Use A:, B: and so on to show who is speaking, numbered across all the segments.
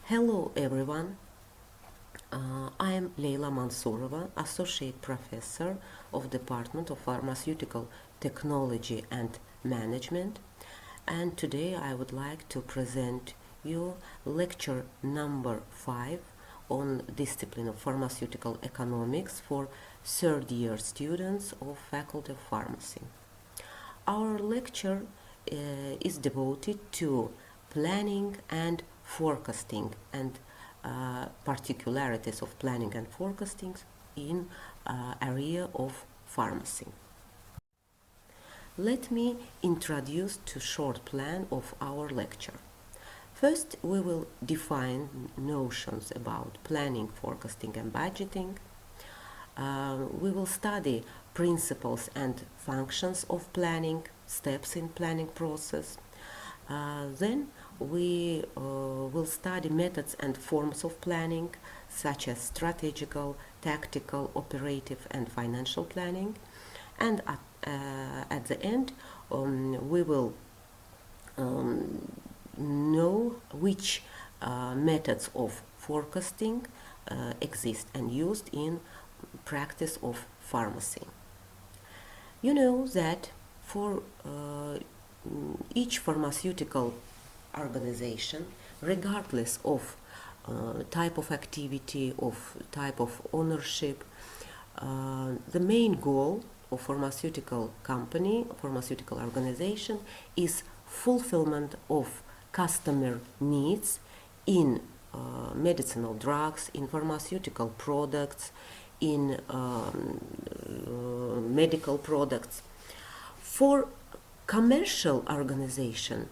A: Hello everyone, I am Leyla Mansurova, Associate Professor of Department of Pharmaceutical Technology and Management, and today I would like to present you lecture number 5 on discipline of pharmaceutical economics for third year students of Faculty of Pharmacy. Our lecture is devoted to planning and forecasting and particularities of planning and forecasting in area of pharmacy. Let me introduce to short plan of our lecture. First, we will define notions about planning, forecasting and budgeting. We will study principles and functions of planning, steps in planning process. Then we will study methods and forms of planning, such as strategical, tactical, operative and financial planning. And at the end, we will know which methods of forecasting exist and used in practice of pharmacy. You know that for each pharmaceutical organization, regardless of type of activity, of type of ownership, the main goal of pharmaceutical company, pharmaceutical organization is fulfillment of customer needs in medicinal drugs, in pharmaceutical products, in medical products. For commercial organization,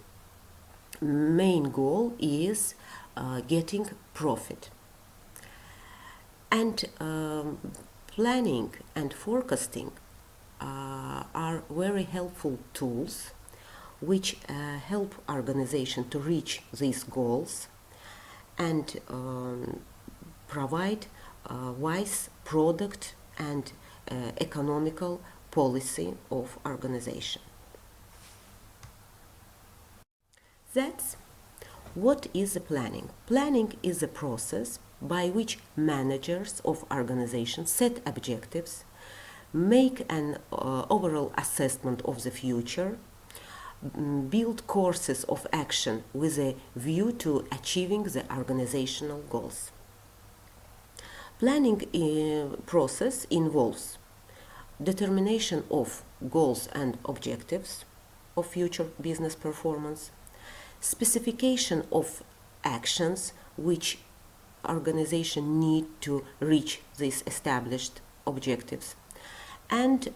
A: main goal is getting profit. And planning and forecasting are very helpful tools which help organization to reach these goals and provide wise product and economical policy of organization. That's what is the planning. Planning is a process by which managers of organizations set objectives, make an overall assessment of the future, build courses of action with a view to achieving the organizational goals. Planning process involves determination of goals and objectives of future business performance, specification of actions which organization need to reach these established objectives, and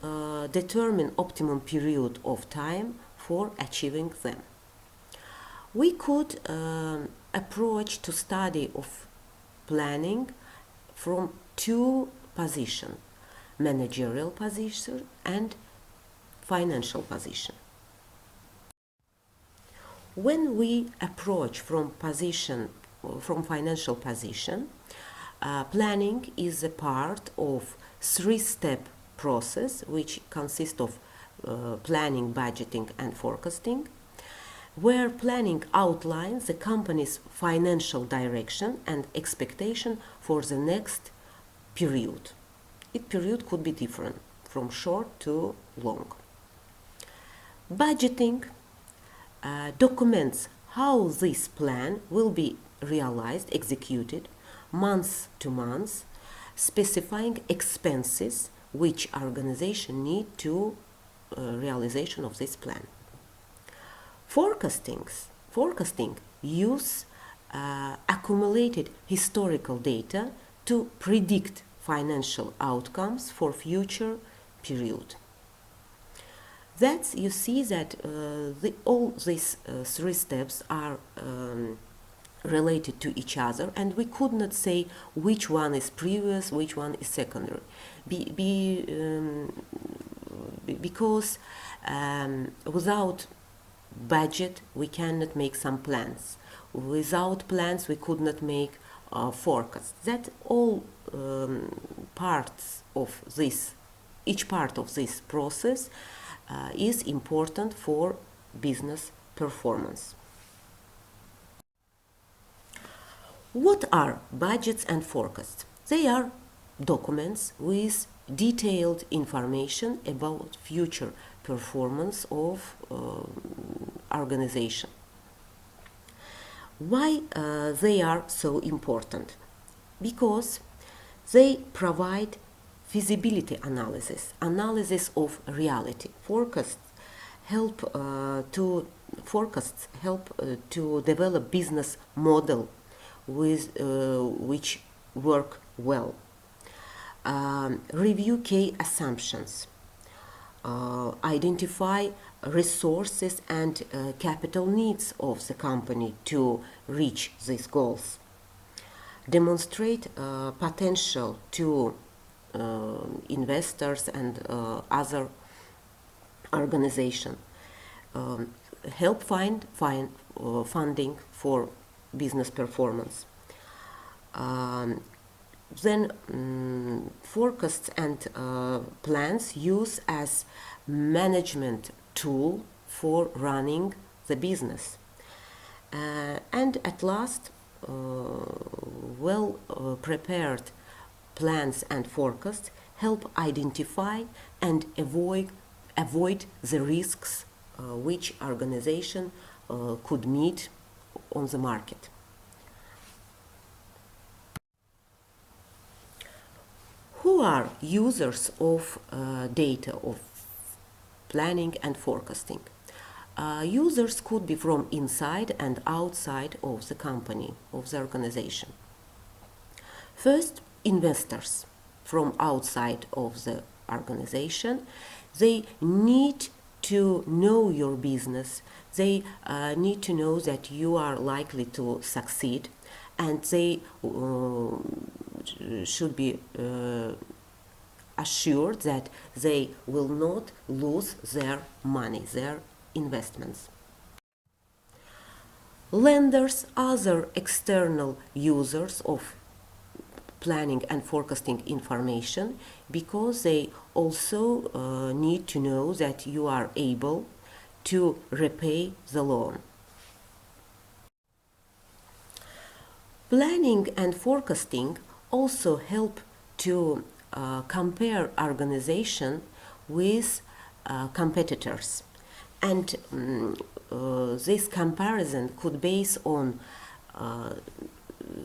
A: determine optimum period of time for achieving them. We could approach to study of planning from two positions: managerial position and financial position. When we approach from financial position, planning is a part of three-step process which consists of planning, budgeting and forecasting, where planning outlines the company's financial direction and expectation for the next period. Each period could be different, from short to long. Budgeting documents how this plan will be realized, executed, month to month, specifying expenses which organization need to realization of this plan. Forecasting use accumulated historical data to predict financial outcomes for future period. That's, you see that all these three steps are related to each other, and we could not say which one is previous, which one is secondary, because without budget we cannot make some plans. Without plans we could not make forecasts. That all parts of this, each part of this process is important for business performance. What are budgets and forecasts? They are documents with detailed information about future performance of organization. Why they are so important? Because they provide feasibility analysis of reality. Forecasts help to develop business model with which work well. Review key assumptions. Identify resources and capital needs of the company to reach these goals. Demonstrate potential to investors and other organizations. Help find funding for business performance. Then forecasts and plans use as management tool for running the business. And at last, well-prepared plans and forecasts help identify and avoid the risks which organization could meet on the market. Who are users of data of planning and forecasting? Users could be from inside and outside of the company, of the organization. First, investors from outside of the organization. They need to know your business. They need to know that you are likely to succeed, and they should be assured that they will not lose their money, their investments. Lenders, other external users of planning and forecasting information, because they also need to know that you are able to repay the loan. Planning and forecasting also help to compare organization with competitors, and this comparison could base on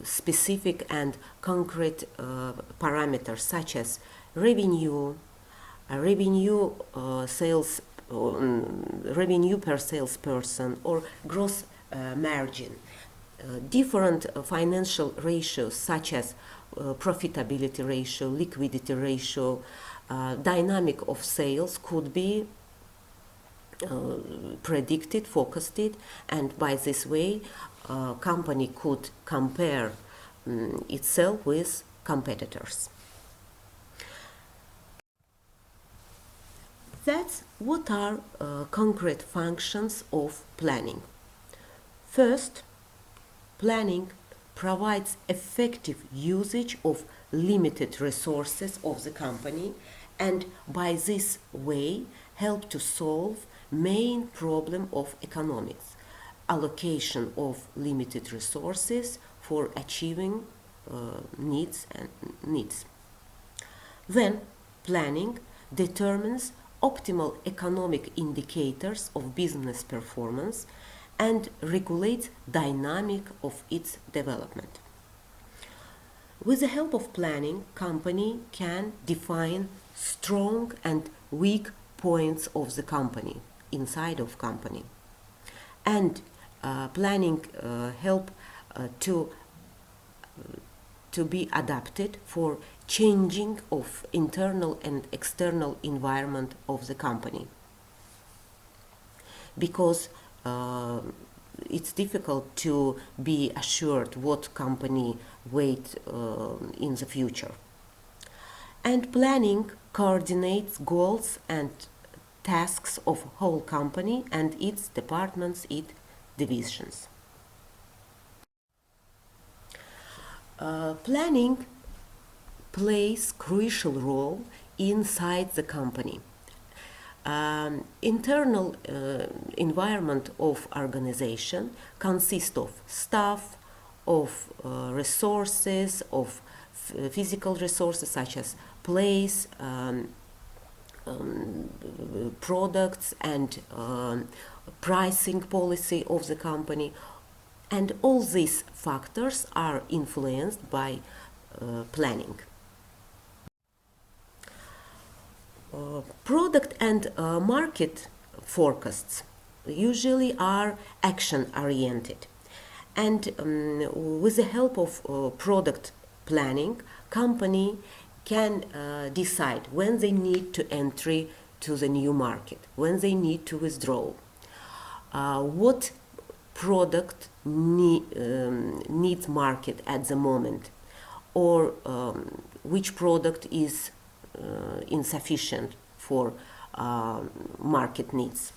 A: specific and concrete parameters such as revenue per salesperson, or gross margin. Different financial ratios such as profitability ratio, liquidity ratio, dynamic of sales could be predicted, forecasted, and by this way company could compare itself with competitors. That's what are concrete functions of planning. First, planning provides effective usage of limited resources of the company, and by this way help to solve main problem of economics: allocation of limited resources for achieving needs. Then planning determines optimal economic indicators of business performance and regulates dynamic of its development. With the help of planning, company can define strong and weak points of the company, inside of company. And planning help to be adapted for changing of internal and external environment of the company, because it's difficult to be assured what company wait in the future. And planning coordinates goals and tasks of whole company and its departments, its divisions. Planning plays crucial role inside the company. Internal environment of organization consists of staff, of resources, of physical resources such as place, products, and pricing policy of the company. And all these factors are influenced by planning. Product and market forecasts usually are action-oriented. And with the help of product planning, company can decide when they need to enter to the new market, when they need to withdraw, what product needs market at the moment, or which product is insufficient for market needs.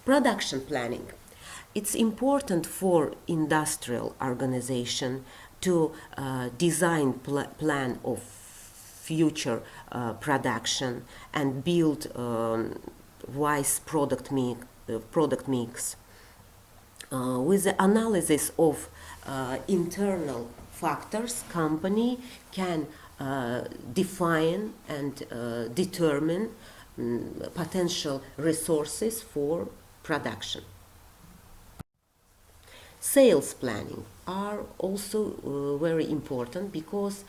A: Production planning. It's important for industrial organization to design plan of future production and build wise product mix. With the analysis of internal factors, company can define and determine potential resources for production. Sales planning are also very important because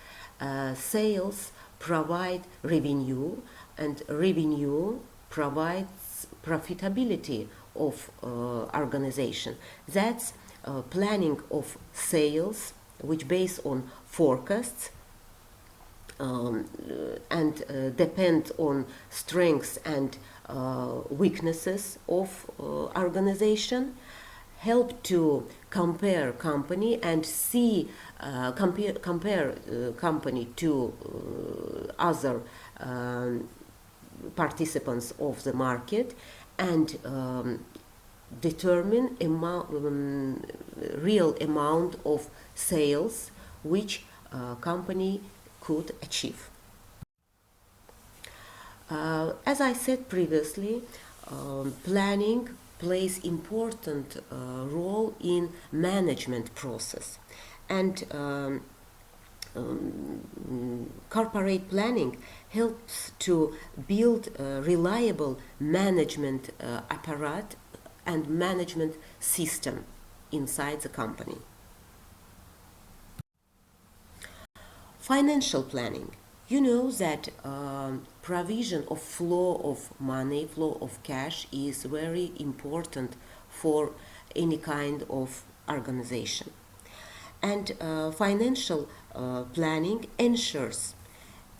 A: sales provide revenue, and revenue provides profitability of organization. That's planning of sales, which based on forecasts and depend on strengths and weaknesses of organization, help to compare company and see compare company to other participants of the market, and determine real amount of sales which company could achieve. As I said previously, planning plays important role in management process, and corporate planning helps to build a reliable management apparatus and management system inside the company. Financial planning. You know that provision of flow of money, flow of cash is very important for any kind of organization. And financial planning ensures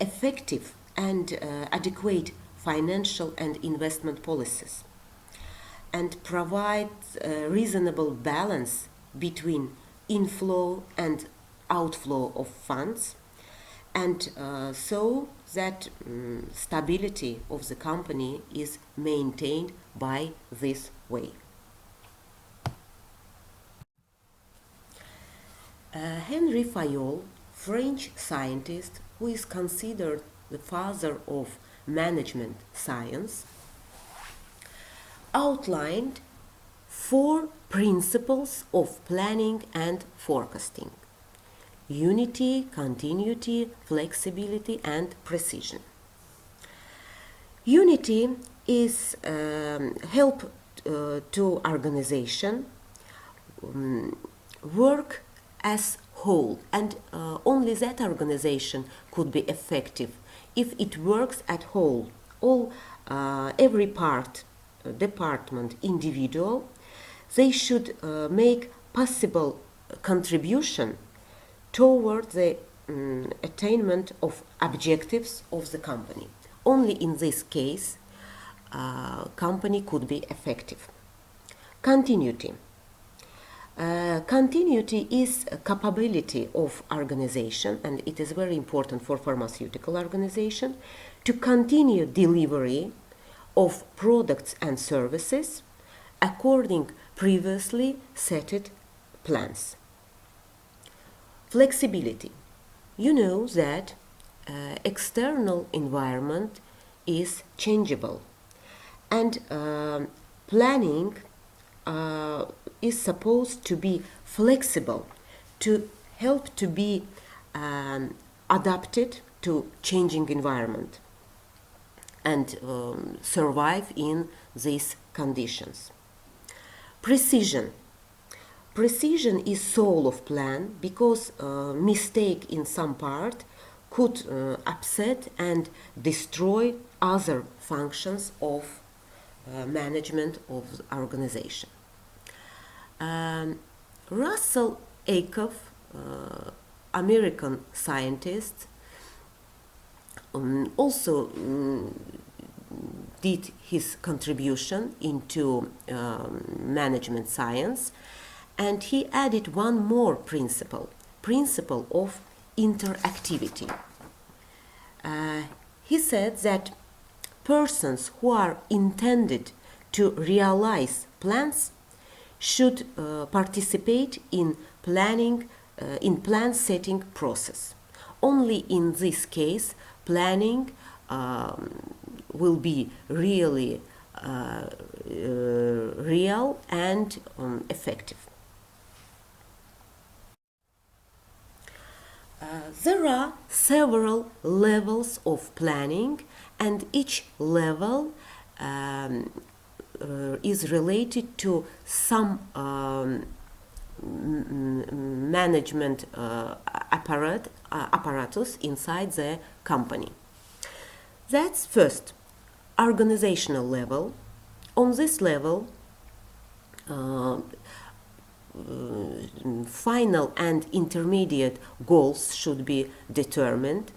A: effective and adequate financial and investment policies, and provides a reasonable balance between inflow and outflow of funds, and so that stability of the company is maintained by this way. Henri Fayol, French scientist who is considered the father of management science, outlined 4 principles of planning and forecasting: unity, continuity, flexibility, and precision. Unity is help to organization work as whole, and only that organization could be effective if it works at whole. Every part, department, individual, they should make possible contribution toward the attainment of objectives of the company. Only in this case, company could be effective. Continuity. Continuity is a capability of organization, and it is very important for pharmaceutical organization to continue delivery of products and services according previously set plans. Flexibility. You know that external environment is changeable, and planning is supposed to be flexible, to help to be adapted to changing environment and survive in these conditions. Precision. Precision is soul of plan because mistake in some part could upset and destroy other functions of management of the organization. Russell Acuff, American scientist, also did his contribution into management science, and he added one more principle of interactivity. He said that persons who are intended to realize plans should participate in plan setting process. Only in this case, planning will be really real and effective. There are several levels of planning, and each level is related to some management apparatus inside the company. That's first, organizational level. On this level, final and intermediate goals should be determined,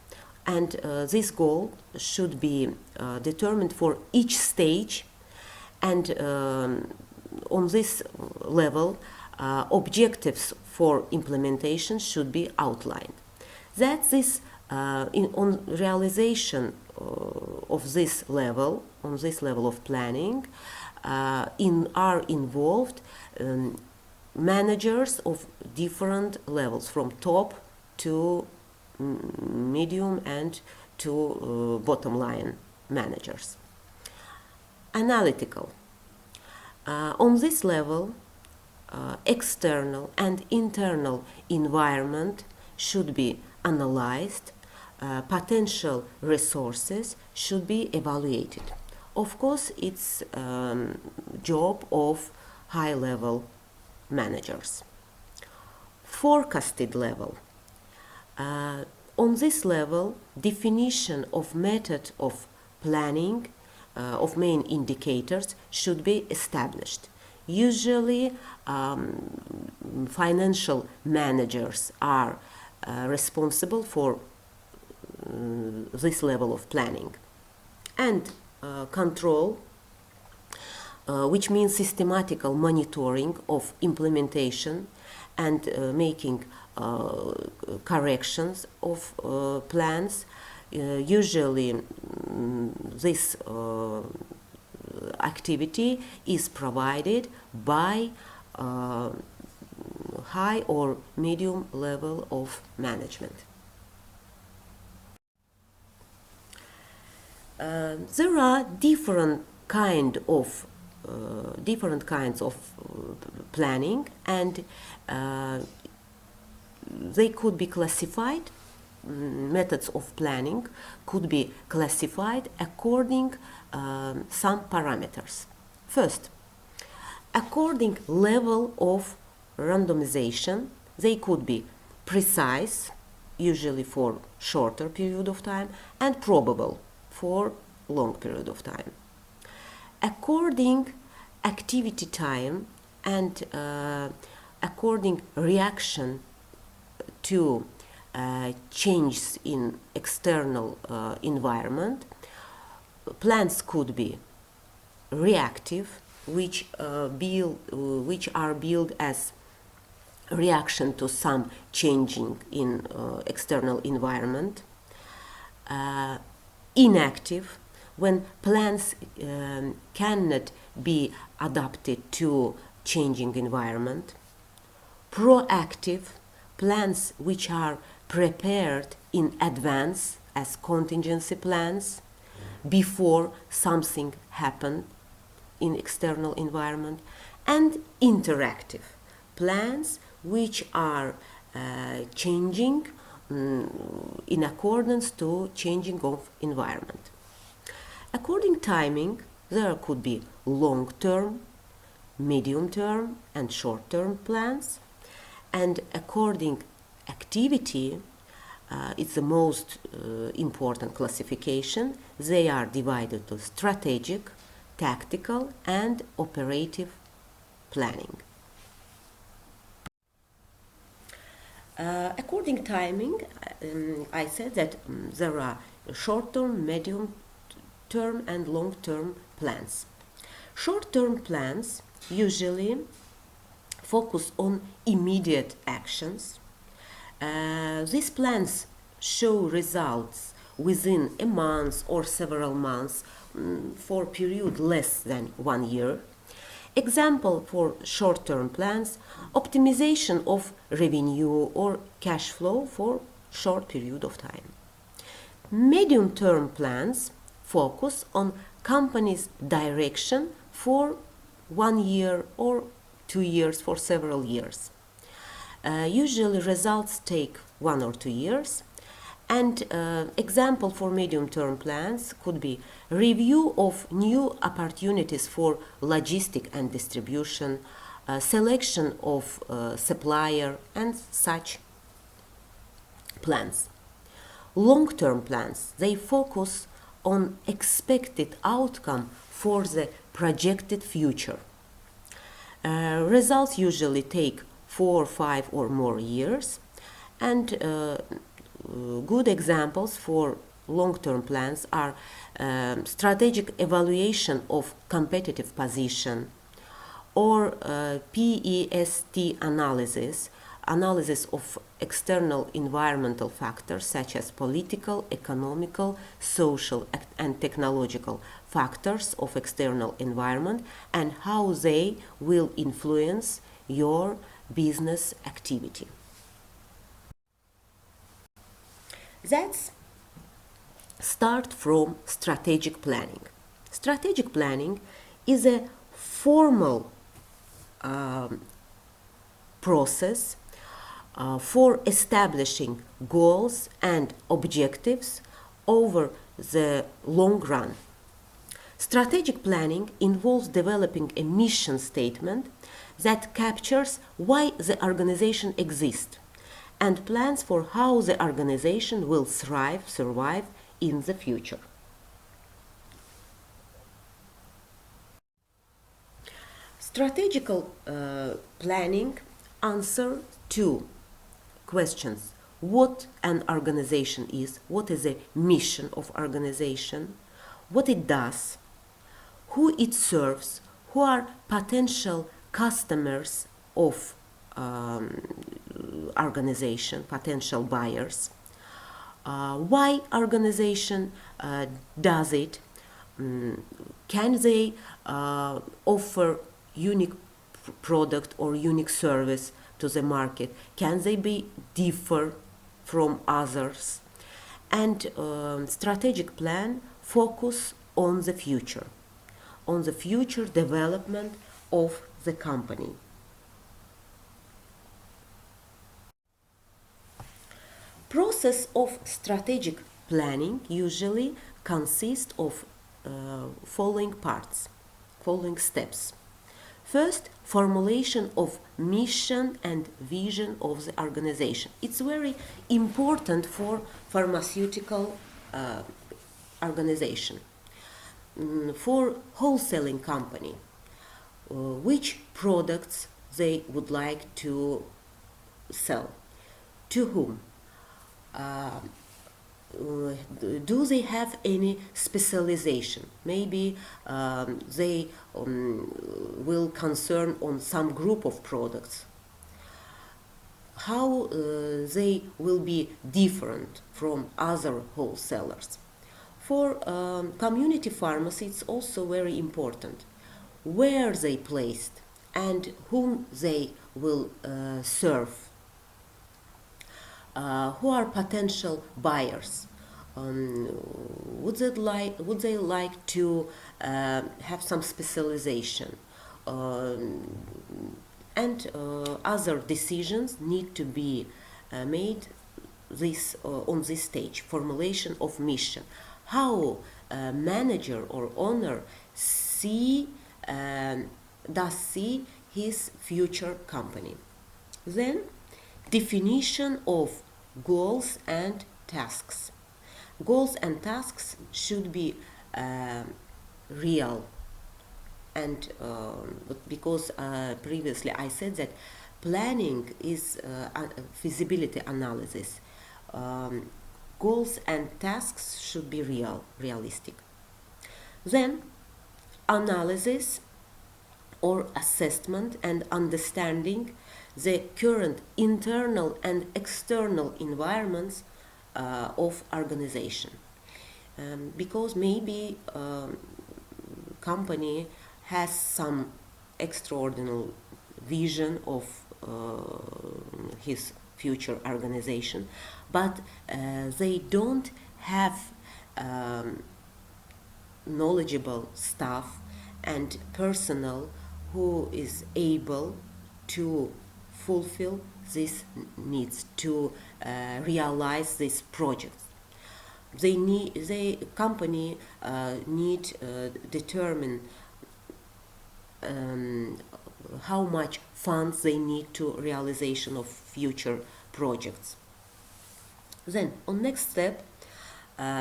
A: and this goal should be determined for each stage, and on this level objectives for implementation should be outlined. That this on realization of this level, on this level of planning, are involved managers of different levels, from top to medium and to bottom line managers. Analytical. On this level, external and internal environment should be analyzed, potential resources should be evaluated. Of course, it's job of high-level managers. Forecasted level. On this level, definition of method of planning of main indicators should be established. Usually, financial managers are responsible for this level of planning. And control, which means systematical monitoring of implementation and making corrections of plans. Usually this activity is provided by high or medium level of management. There are different kinds of planning, and they could be classified. Methods of planning could be classified according some parameters. First, according level of randomization, they could be precise, usually for shorter period of time, and probable for long period of time. According activity time and according reaction to changes in external environment, plans could be reactive, which are built as reaction to some changing in external environment. Inactive, when plans cannot be adapted to changing environment. Proactive, plans which are prepared in advance as contingency plans before something happened in external environment. and interactive plans which are changing in accordance to changing of environment. According timing, there could be long-term, medium-term and short-term plans, and according activity, it's the most important classification. They are divided to strategic, tactical and operative planning. According timing, I said that there are short-term, medium-term and long-term plans. Short-term plans usually focus on immediate actions. These plans show results within a month or several months for a period less than 1 year. Example for short-term plans: optimization of revenue or cash flow for short period of time. Medium-term plans focus on company's direction for 1 year or 2 years, for several years. Usually results take 1 or 2 years. And example for medium-term plans could be review of new opportunities for logistic and distribution, selection of supplier and such plans. Long-term plans, they focus on expected outcome for the projected future. Results usually take 4, 5 or more years, and good examples for long-term plans are strategic evaluation of competitive position, or PEST analysis of external environmental factors such as political, economical, social and technological factors of external environment and how they will influence your business activity. Let's start from strategic planning. Strategic planning is a formal process for establishing goals and objectives over the long run. Strategic planning involves developing a mission statement that captures why the organization exists and plans for how the organization will survive in the future. Strategical planning answers 2 questions: what an organization is, what is the mission of organization, what it does, who it serves, who are potential customers of organization, potential buyers, why organization does it, can they offer unique product or unique service to the market, can they be differ from others, and strategic plan focus on the future development of the company. Process of strategic planning usually consists of following steps. First, formulation of mission and vision of the organization. It's very important for pharmaceutical organization. For wholesaling company, which products they would like to sell, to whom, do they have any specialization? Maybe they will concern on some group of products. How they will be different from other wholesalers. For community pharmacy, it's also very important where they placed and whom they will serve. Who are potential buyers? Would they like to have some specialization, and other decisions need to be made on this stage, formulation of mission. How a manager or owner does see his future company. Then, definition of goals and tasks. Goals and tasks should be real, and because previously I said that planning is feasibility analysis. Goals and tasks should be realistic. Then, analysis or assessment and understanding the current internal and external environments of organization. Because maybe company has some extraordinary vision of his future organization, but they don't have knowledgeable staff and personnel who is able to fulfill these needs, to realize these projects. The company need determine how much funds they need to realization of future projects. Then, on next step,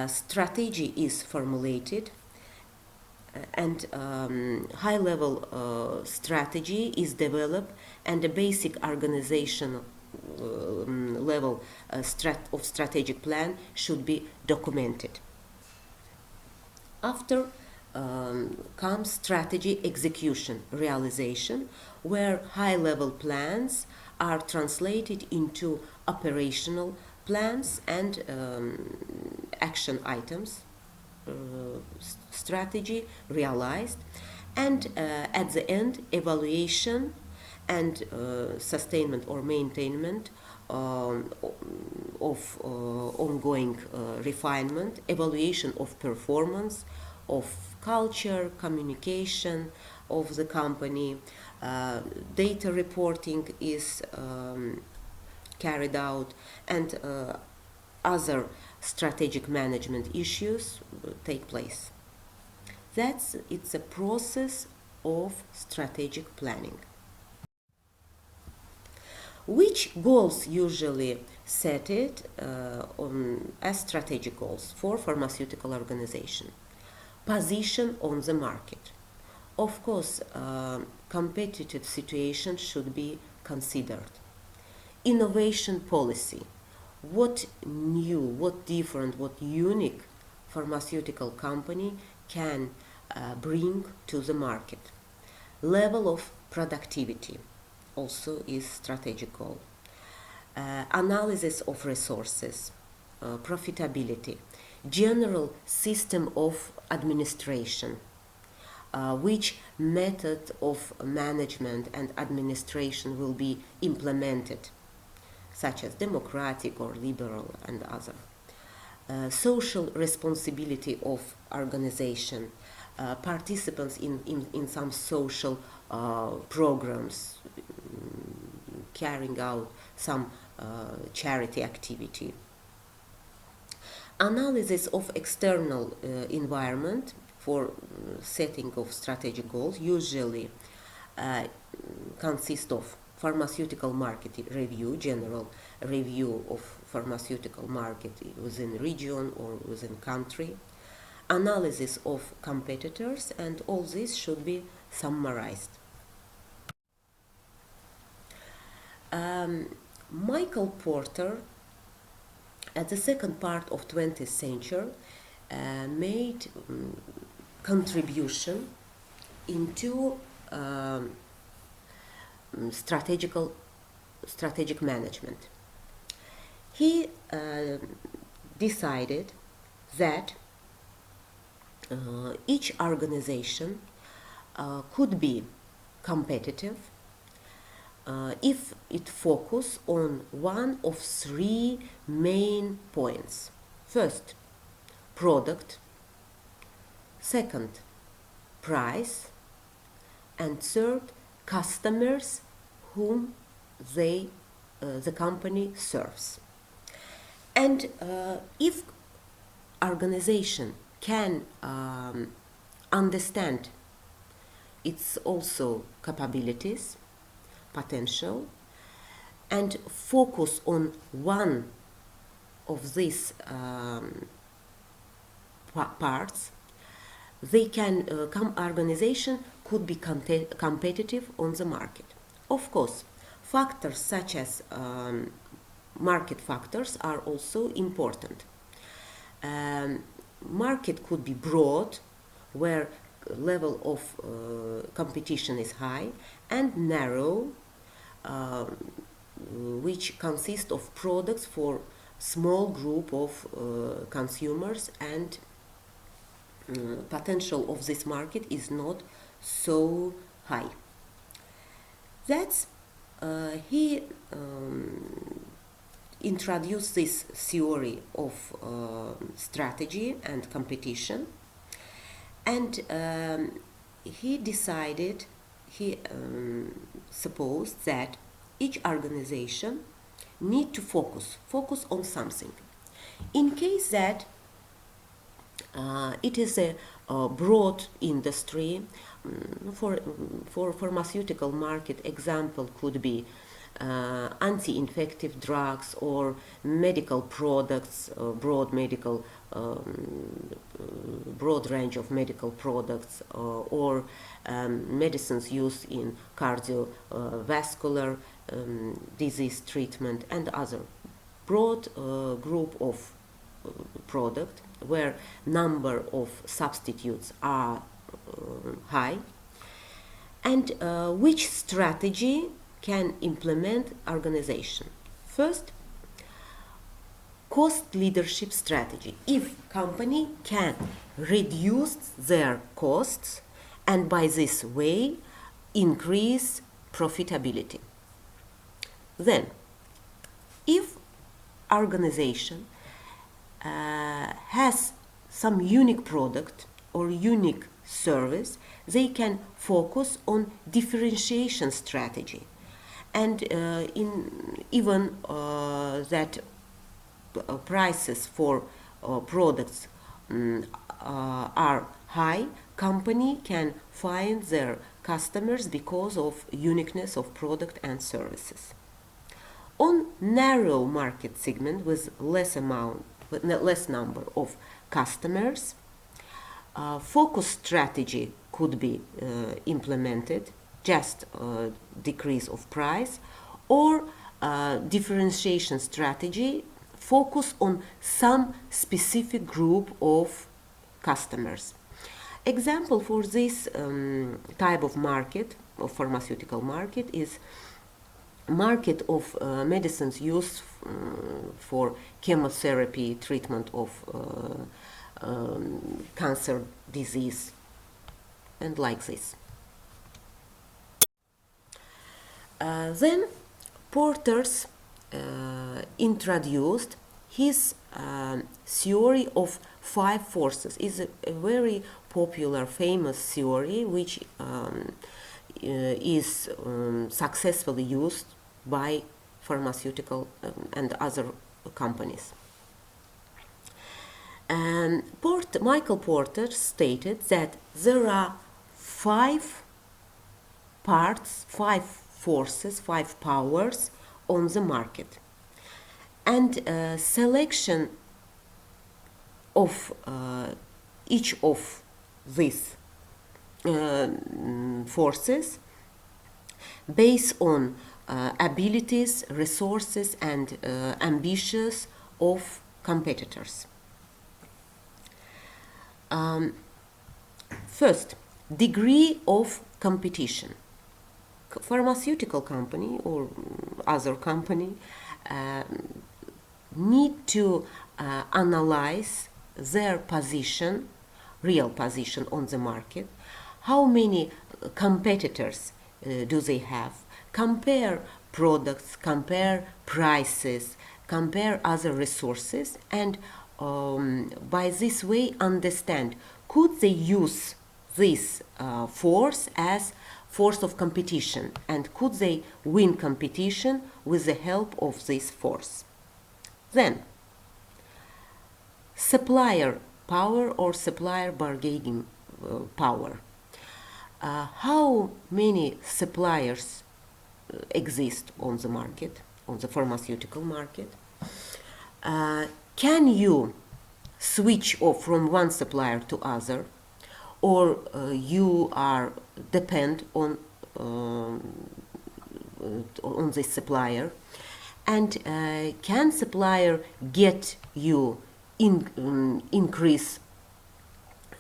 A: strategy is formulated, and high-level strategy is developed, and a basic organization level of strategic plan should be documented. After comes strategy execution, realization, where high-level plans are translated into operational plans and action items. Strategy realized, and at the end, evaluation and sustainment or maintenance of ongoing refinement, evaluation of performance, of culture, communication of the company, data reporting is carried out, and other strategic management issues take place. It's a process of strategic planning. Which goals usually set it as strategic goals for pharmaceutical organization? Position on the market. Of course, competitive situation should be considered. Innovation policy. What new, what different, what unique pharmaceutical company can bring to the market. Level of productivity also is strategic goal. Analysis of resources, profitability, general system of administration, which method of management and administration will be implemented, such as democratic or liberal and other. Social responsibility of organization, participants in some social programs, carrying out some charity activity. Analysis of external environment for setting of strategic goals usually consists of pharmaceutical market review, general review of pharmaceutical market within region or within country, analysis of competitors, and all this should be summarized. Michael Porter, at the second part of 20th century, made contribution into strategic management. He decided that each organization could be competitive if it focus on one of three main points. First, product. Second, price. and third, customers whom the company serves. And if organization can understand its also capabilities, potential, and focus on one of these parts, they can organization could be competitive on the market. Of course, factors such as market factors are also important. Market could be broad, where level of competition is high, and narrow, which consists of products for small group of consumers, and potential of this market is not so high. That's he introduced this theory of strategy and competition, and he decided, he supposed that each organization need to focus on something. In case that it is a broad industry, for pharmaceutical market, example could be anti-infective drugs or medical products, broad range of medical products, or medicines used in cardiovascular disease treatment, and other broad group of product where number of substitutes are high, and which strategy can implement organization. First, cost leadership strategy. If company can reduce their costs and by this way increase profitability. Then, if organization has some unique product or unique service, they can focus on differentiation strategy, and even that prices for products are high, company can find their customers because of uniqueness of product and services. On narrow market segment with less number of customers, focus strategy could be implemented, just decrease of price, or differentiation strategy, focus on some specific group of customers. Example for this type of market, of pharmaceutical market, is market of medicines used for chemotherapy treatment of cancer disease, and like this. Then Porter's introduced his theory of 5 forces. Is a very popular, famous theory which is successfully used by pharmaceutical and other companies. And Michael Porter stated that there are 5 parts, 5 forces, 5 powers on the market, and selection of each of these forces based on abilities, resources, and ambitions of competitors. First, degree of competition. Pharmaceutical company or other company need to analyze their position, real position on the market, how many competitors do they have, compare products, compare prices, compare other resources, and by this way understand, could they use this force as force of competition, and could they win competition with the help of this force? Then, supplier power or supplier bargaining power. How many suppliers exist on the market, on the pharmaceutical market? Can you switch off from one supplier to other, or you are depend on this supplier? And can supplier get you increase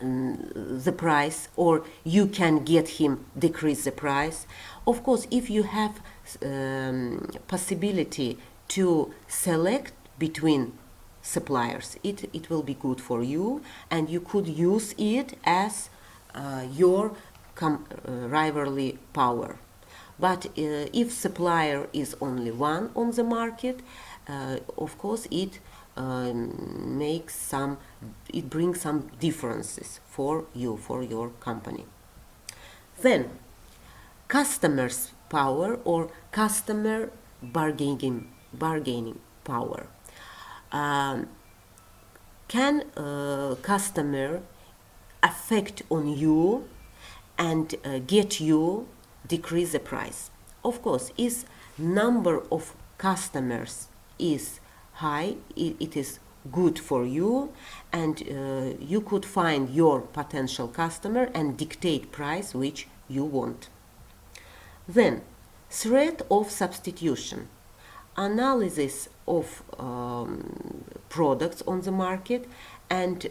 A: the price, or you can get him decrease the price? Of course, if you have possibility to select between suppliers, it will be good for you, and you could use it as your rivalry power. But if supplier is only one on the market, of course it brings some differences for you, for your company. Then, customers' power or customer bargaining power. Can customer affect on you and get you decrease the price? Of course, if number of customers is high, it is good for you, and you could find your potential customer and dictate price which you want. Then, threat of substitution. Analysis of products on the market, and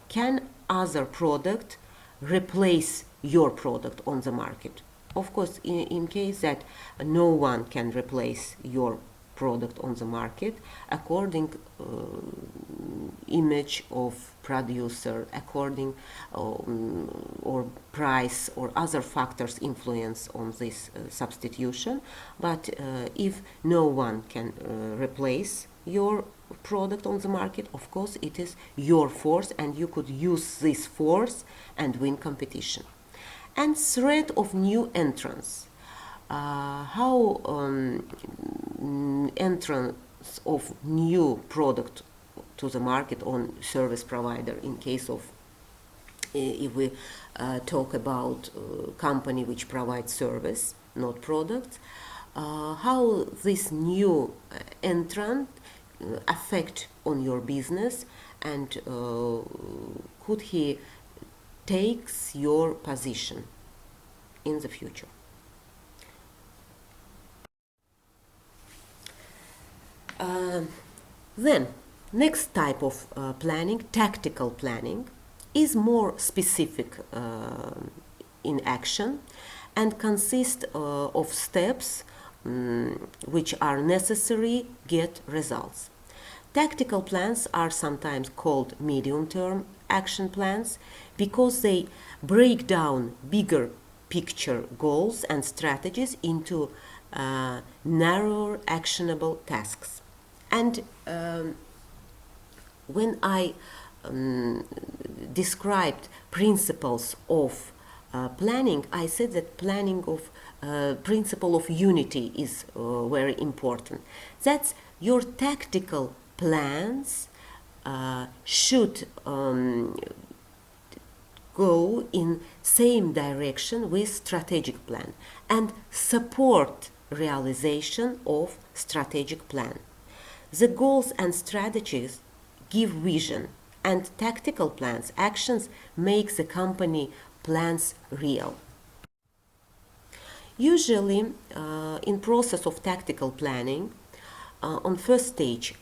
A: can other product replace your product on the market? Of course, in case that no one can replace your product on the market, according image of producer, according or price or other factors influence on this substitution. But if no one can replace your product on the market, of course it is your force, and you could use this force and win competition. And threat of new entrants. How entrance of new product to the market on service provider, in case of if we talk about company which provides service, not products, how this new entrant affect on your business, and could he takes your position in the future. Then, next type of planning, tactical planning, is more specific in action and consists of steps which are necessary get results. Tactical plans are sometimes called medium-term action plans because they break down bigger picture goals and strategies into narrower actionable tasks. And when I described principles of planning, I said that planning of principle of unity is very important. That's your tactical plans should go in same direction with strategic plan and support realization of strategic plan. The goals and strategies give vision, and tactical plans, actions, make the company plans real. Usually, in process of tactical planning, on first stage,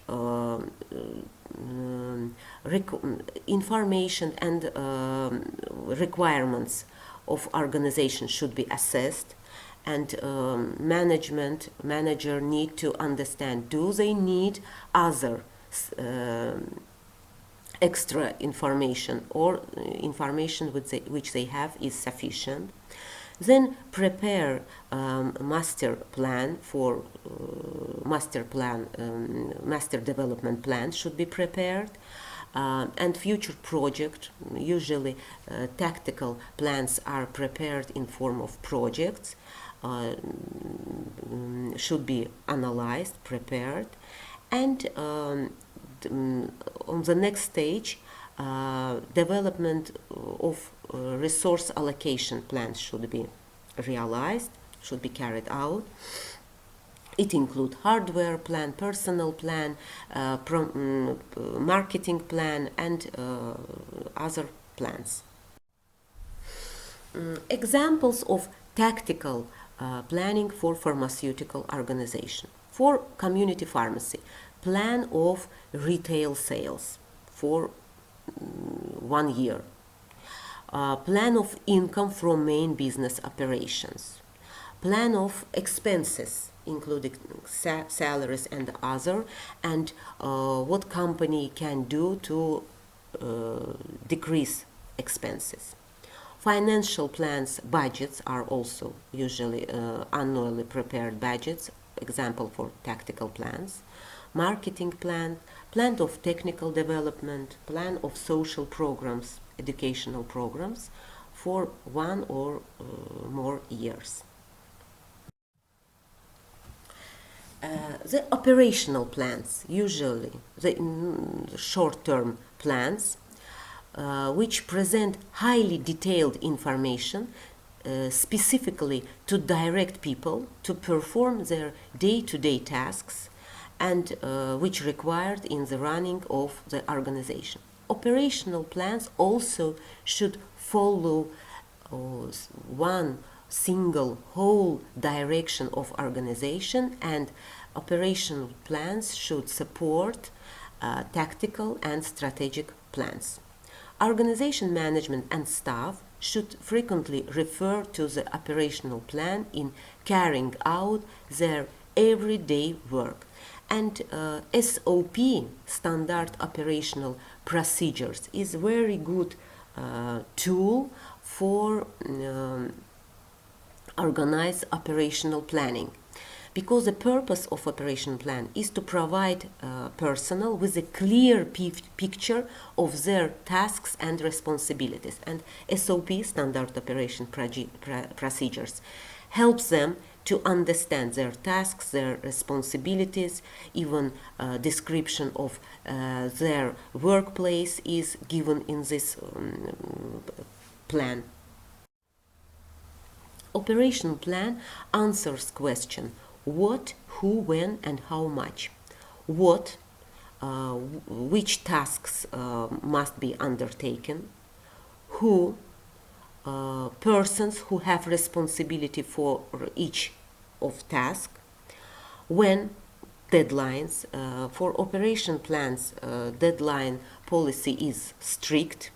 A: information and requirements of organization should be assessed, and manager need to understand, do they need other extra information, or information which they have is sufficient. Then prepare master plan for master development plan should be prepared. and future project. Usually tactical plans are prepared in form of projects, should be analyzed, prepared, and on the next stage, development of resource allocation plans should be realized, should be carried out. It includes hardware plan, personnel plan, marketing plan, and other plans. Examples of tactical planning for pharmaceutical organization. For community pharmacy, plan of retail sales for 1 year. Plan of income from main business operations. Plan of expenses, including salaries and other, and what company can do to decrease expenses. Financial plans, budgets are also usually annually prepared budgets, example for tactical plans. Marketing plan, plan of technical development, plan of social programs, educational programs for 1 or more years. The operational plans, usually the short-term plans, which present highly detailed information specifically to direct people to perform their day-to-day tasks and which required in the running of the organization. Operational plans also should follow one single whole direction of organization, and operational plans should support tactical and strategic plans. Organization management and staff should frequently refer to the operational plan in carrying out their everyday work. And SOP, standard operational procedures, is a very good tool for organized operational planning, because the purpose of operation plan is to provide personnel with a clear picture of their tasks and responsibilities. And SOP, standard operation procedures, helps them to understand their tasks, their responsibilities. Even description of their workplace is given in this plan. Operation plan answers question: what, who, when, and how much. What, which tasks must be undertaken. Who, persons who have responsibility for each of tasks. When, deadlines. For operation plans, deadline policy is strict.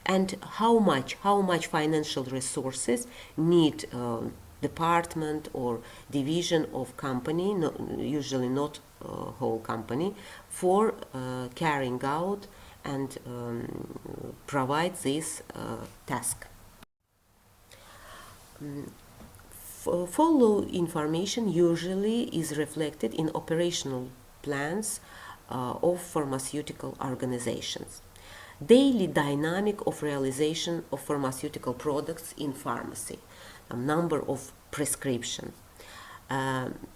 A: And how much financial resources need department or division of company, usually not whole company, for carrying out and provide this task. Follow information usually is reflected in operational plans of pharmaceutical organizations. Daily dynamic of realization of pharmaceutical products in pharmacy, a number of prescription,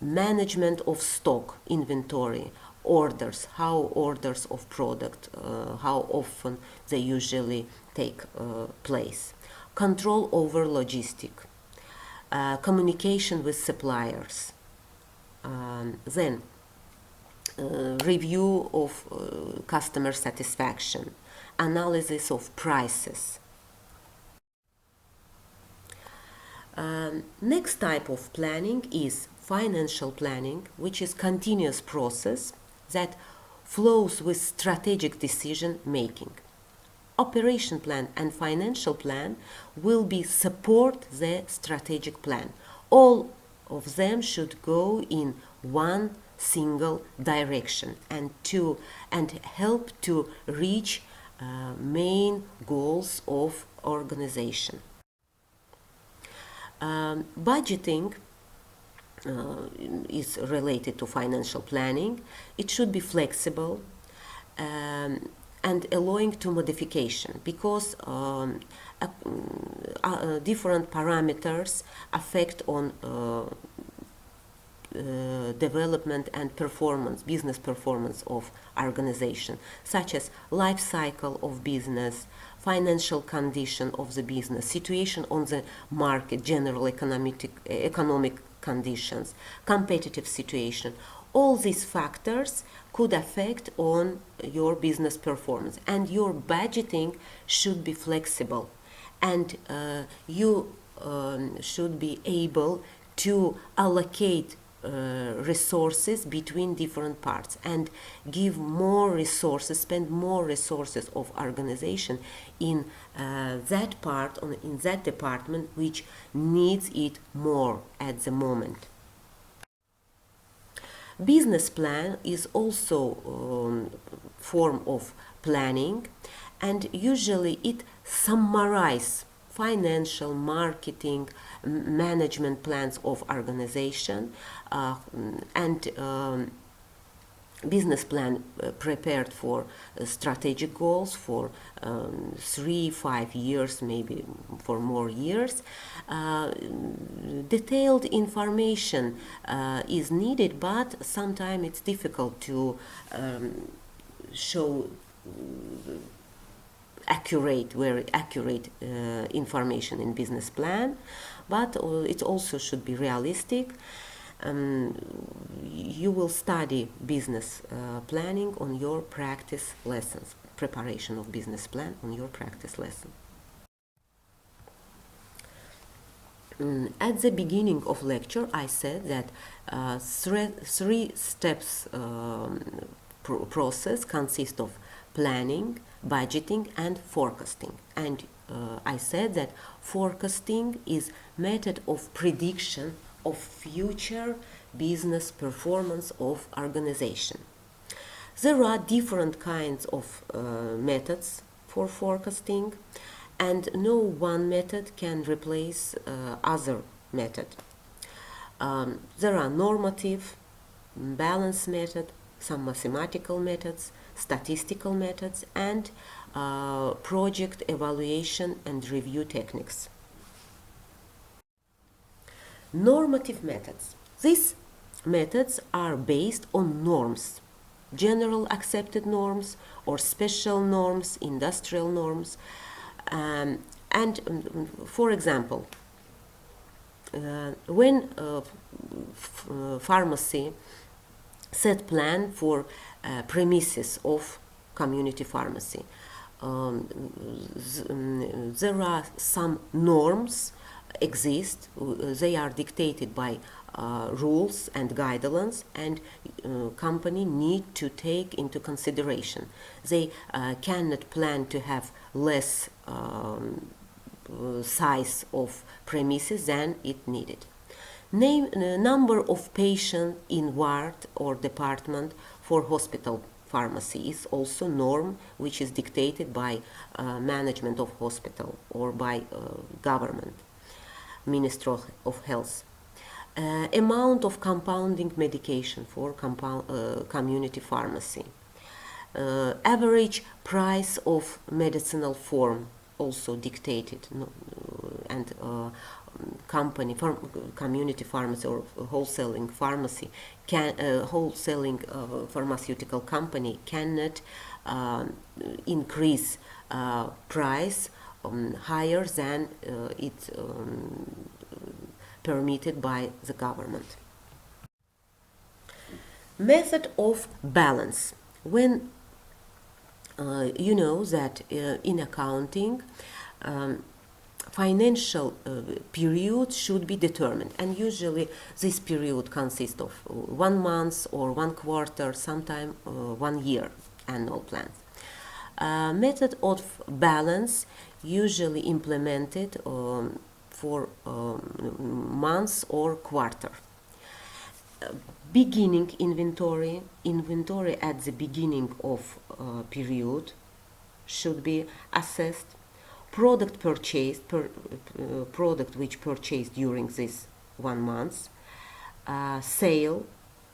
A: management of stock, inventory, orders, how orders of product, how often they usually take place, control over logistic, communication with suppliers, then review of customer satisfaction, analysis of prices. Next type of planning is financial planning, which is continuous process that flows with strategic decision making. Operation plan and financial plan will be support the strategic plan. All of them should go in one single direction and help to reach main goals of organization. Budgeting is related to financial planning. It should be flexible and allowing to modification, because different parameters affect on development and performance, business performance of organization, such as life cycle of business, financial condition of the business, situation on the market, general economic conditions, competitive situation. All these factors could affect on your business performance, and your budgeting should be flexible, and you should be able to allocate resources between different parts and give more resources, spend more resources of organization in that part, in that department which needs it more at the moment. Business plan is also form of planning, and usually it summarizes financial, marketing, management plans of organization, and business plan prepared for strategic goals for 3-5 years, maybe for more years. Detailed information is needed, but sometimes it's difficult to show very accurate information in business plan, but it also should be realistic. You will study business planning on your practice lessons, preparation of business plan on your practice lesson. At the beginning of lecture, I said that three steps process consists of planning, budgeting, and forecasting. And I said that forecasting is method of prediction of future business performance of organization. There are different kinds of methods for forecasting, and no one method can replace other method. There are normative, balance method, some mathematical methods, statistical methods, and project evaluation and review techniques. Normative methods. These methods are based on norms, general accepted norms or special norms, industrial norms. For example, when pharmacy set plan for premises of community pharmacy, there are some norms exist. They are dictated by rules and guidelines, and company need to take into consideration. They cannot plan to have less size of premises than it needed. Number of patients in ward or department for hospital pharmacy is also norm, which is dictated by management of hospital or by government, Ministry of Health. Amount of compounding medication for community pharmacy. Average price of medicinal form also dictated, and community pharmacy or wholesaling pharmacy wholesaling pharmaceutical company cannot increase price higher than it permitted by the government. Method of balance. When you know that in accounting financial period should be determined, and usually this period consists of 1 month or 1 quarter, sometimes 1 year annual plans. Method of balance usually implemented for months or quarter. Beginning inventory at the beginning of period should be assessed. Product purchased, product which purchased during this 1 month, sale,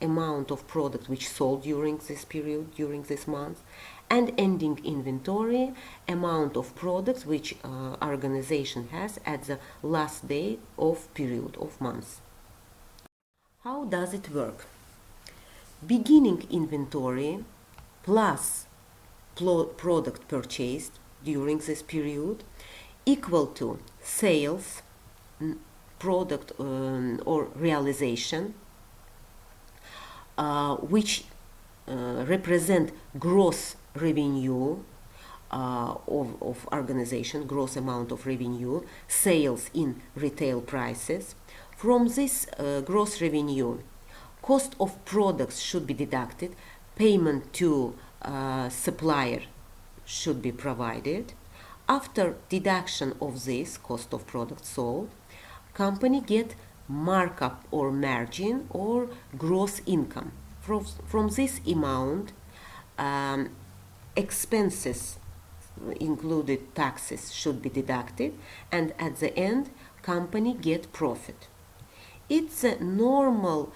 A: amount of product which sold during this period, during this month, and ending inventory, amount of products which organization has at the last day of period of months. How does it work? Beginning inventory plus product purchased during this period equal to sales, product or realization, which represent gross revenue of organization, gross amount of revenue, sales in retail prices. From this gross revenue, cost of products should be deducted, payment to supplier should be provided. After deduction of this cost of products sold, company get markup or margin or gross income. From this amount, expenses included taxes should be deducted, and at the end company get profit. It's a normal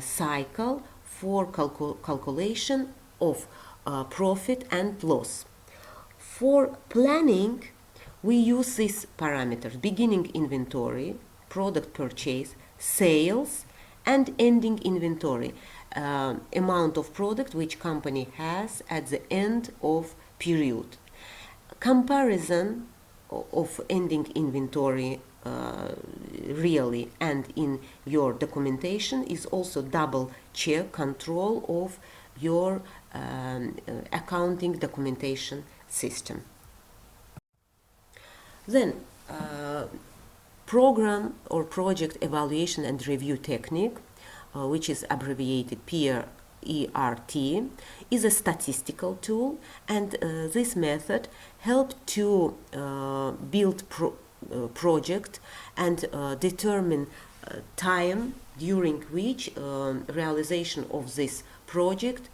A: cycle for calculation of profit and loss. For planning, we use these parameters: beginning inventory, product purchase, sales, and ending inventory, amount of product which company has at the end of period. Comparison of ending inventory really and in your documentation is also double check control of your accounting documentation system. Then program or project evaluation and review technique, which is abbreviated PERT, is a statistical tool, and this method helps to build project and determine time during which realization of this project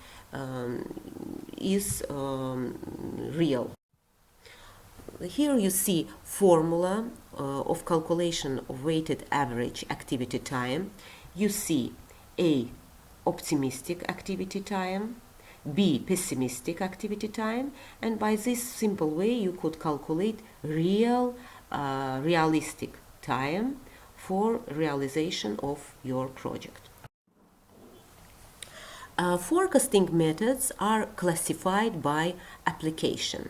A: is real. Here you see formula of calculation of weighted average activity time. You see A, optimistic activity time, B, pessimistic activity time, and by this simple way you could calculate realistic time for realization of your project. Forecasting methods are classified by application.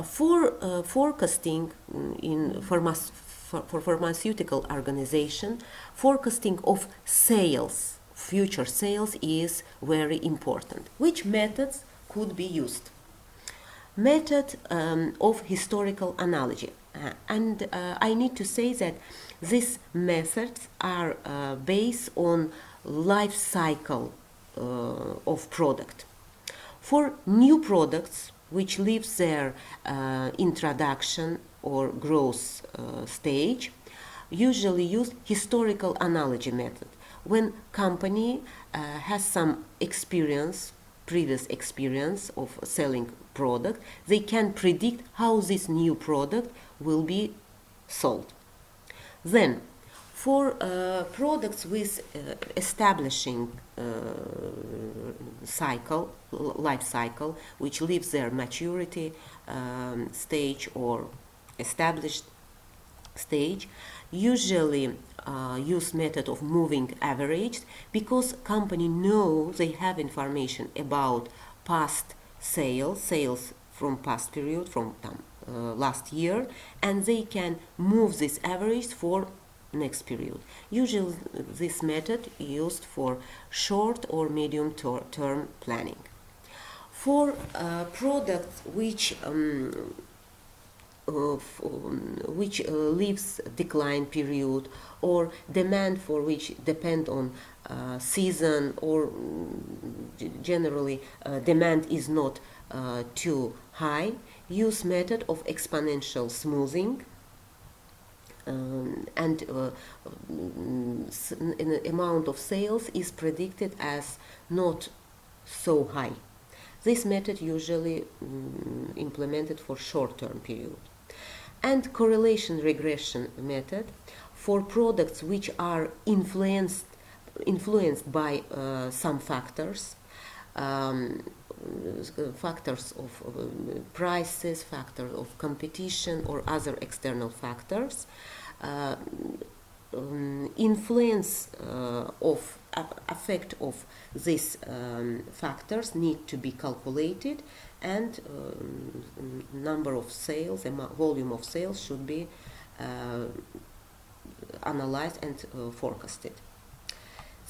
A: For forecasting for pharmaceutical organization, forecasting of sales, future sales, is very important. Which methods could be used? Method of historical analogy. And I need to say that these methods are based on life cycle of product. For new products which leaves their introduction or growth stage, usually use historical analogy method. When company has some previous experience of selling product, they can predict how this new product will be sold. Then, for products with establishing life cycle, which leaves their maturity stage or established stage, usually use method of moving average, because company know they have information about past sales from past period, from last year, and they can move this average for next period. Usually this method is used for short or medium term planning. For products which leaves decline period, or demand for which depend on season, or generally demand is not too high, use method of exponential smoothing, and an amount of sales is predicted as not so high. This method usually implemented for short-term period. And correlation regression method for products which are influenced by some factors, factors of prices, factors of competition, or other external factors. Influence of effect of these factors need to be calculated, and number of sales, volume of sales should be analyzed and forecasted.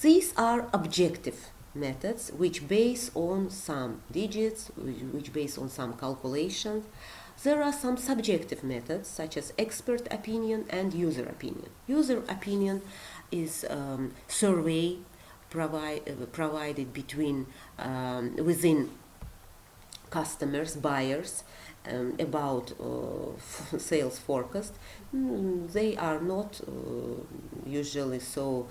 A: These are objective methods which base on some digits, which base on some calculations. There are some subjective methods such as expert opinion and user opinion. User opinion is survey provided between within customers, buyers, about sales forecast. They are not usually so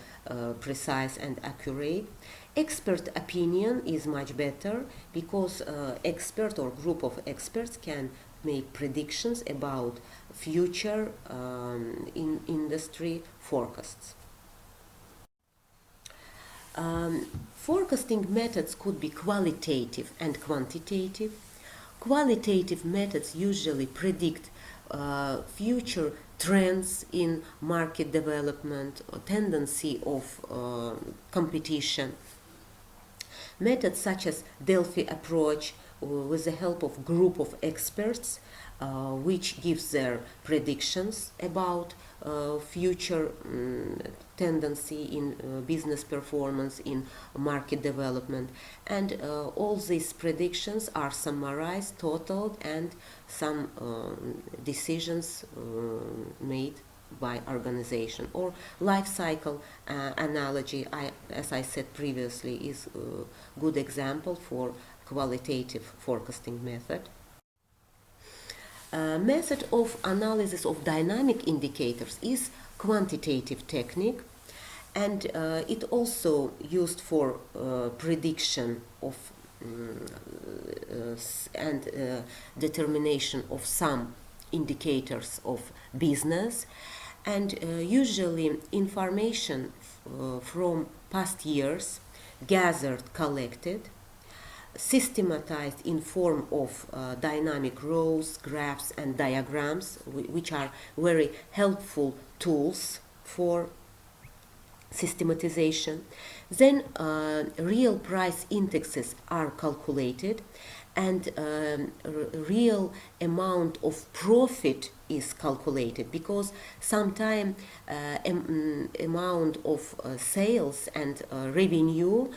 A: precise and accurate. Expert opinion is much better because expert or group of experts can make predictions about future in industry forecasts. Forecasting methods could be qualitative and quantitative. Qualitative methods usually predict future trends in market development or tendency of competition. Methods such as Delphi approach with the help of group of experts which gives their predictions about future tendency in business performance, in market development, and all these predictions are summarized, totaled, and some decisions made by organization. Or life cycle analogy, as I said previously, is a good example for qualitative forecasting method. Method of analysis of dynamic indicators is quantitative technique, and it also used for prediction of and determination of some indicators of business, and usually information from past years gathered, collected, systematized in form of dynamic rows, graphs, and diagrams, which are very helpful tools for systematization. Then real price indexes are calculated, and real amount of profit is calculated, because sometimes amount of sales and revenue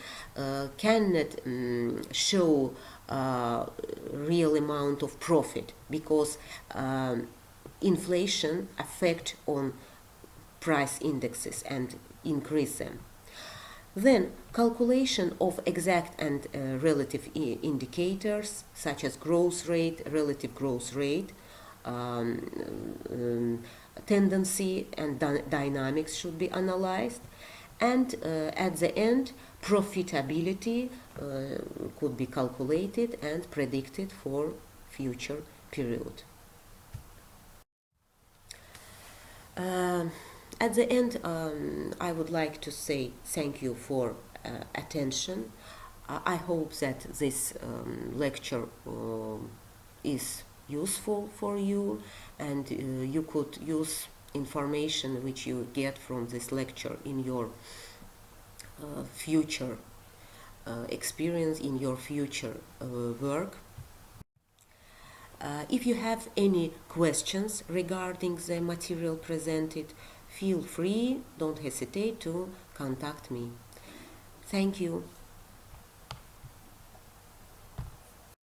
A: cannot show real amount of profit, because inflation affect on price indexes and increase them. Then calculation of exact and relative indicators such as growth rate, relative growth rate, tendency and dynamics should be analyzed, and at the end profitability could be calculated and predicted for future period. At the end, I would like to say thank you for attention. I hope that this lecture is useful for you, and you could use information which you get from this lecture in your future experience, in your future work. If you have any questions regarding the material presented, feel free, don't hesitate to contact me. Thank you.